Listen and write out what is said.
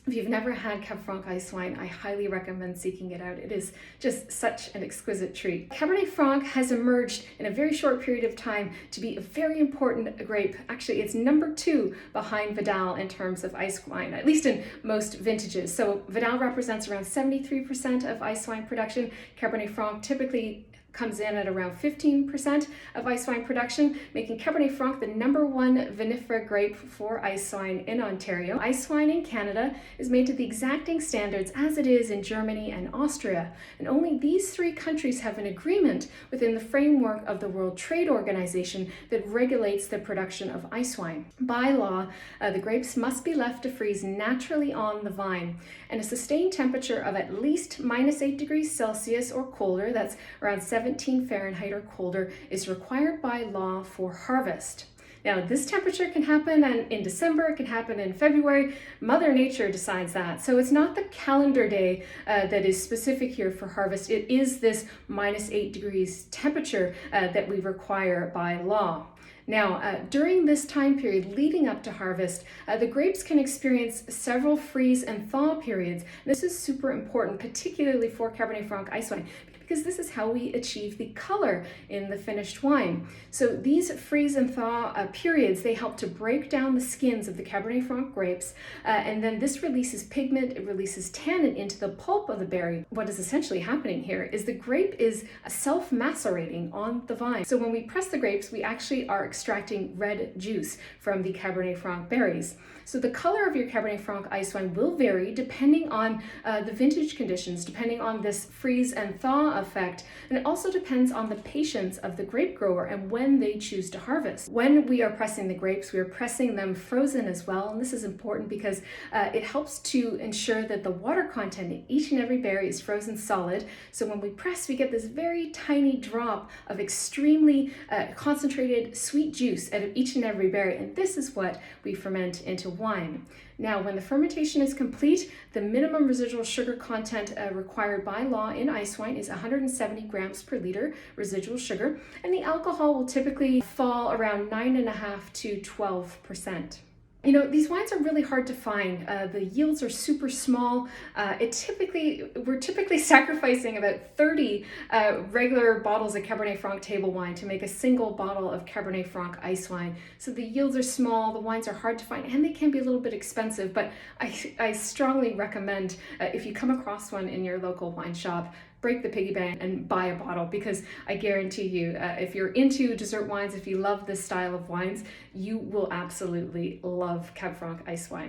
If you've never had Cab Franc Icewine, I highly recommend seeking it out. It is just such an exquisite treat. Cabernet Franc has emerged in a very short period of time to be a very important grape. Actually, it's number 2 behind Vidal in terms of ice wine, at least in most vintages. So Vidal represents around 73% of ice wine production. Cabernet Franc typically comes in at around 15% of ice wine production, making Cabernet Franc the #1 vinifera grape for ice wine in Ontario. Ice wine in Canada is made to the exacting standards as it is in Germany and Austria, and only these 3 countries have an agreement within the framework of the World Trade Organization that regulates the production of ice wine. By law, the grapes must be left to freeze naturally on the vine, and a sustained temperature of at least -8 degrees Celsius or colder, that's around 17 Fahrenheit or colder, is required by law for harvest. Now, this temperature can happen in December, it can happen in February. Mother Nature decides that. So it's not the calendar day that is specific here for harvest. It is this -8 degrees temperature that we require by law. Now, during this time period leading up to harvest, the grapes can experience several freeze and thaw periods. This is super important, particularly for Cabernet Franc Icewine, because this is how we achieve the color in the finished wine. So these freeze and thaw periods, they help to break down the skins of the Cabernet Franc grapes, and then this releases pigment, it releases tannin into the pulp of the berry. What is essentially happening here is the grape is self-macerating on the vine. So when we press the grapes, we actually are extracting red juice from the Cabernet Franc berries. So the color of your Cabernet Franc Icewine will vary depending on the vintage conditions, depending on this freeze and thaw effect, and it also depends on the patience of the grape grower and when they choose to harvest. When we are pressing the grapes, we are pressing them frozen as well, and this is important because it helps to ensure that the water content in each and every berry is frozen solid. So when we press, we get this very tiny drop of extremely concentrated sweet juice out of each and every berry, and this is what we ferment into wine. Now, when the fermentation is complete, the minimum residual sugar content required by law in ice wine is 170 grams per liter residual sugar, and the alcohol will typically fall around 9.5 to 12%. You know, these wines are really hard to find. The yields are super small. We're typically sacrificing about 30 regular bottles of Cabernet Franc table wine to make a single bottle of Cabernet Franc ice wine. So the yields are small, the wines are hard to find, and they can be a little bit expensive, but I strongly recommend if you come across one in your local wine shop, break the piggy bank and buy a bottle, because I guarantee you, if you're into dessert wines, if you love this style of wines, you will absolutely love Cab Franc Icewine.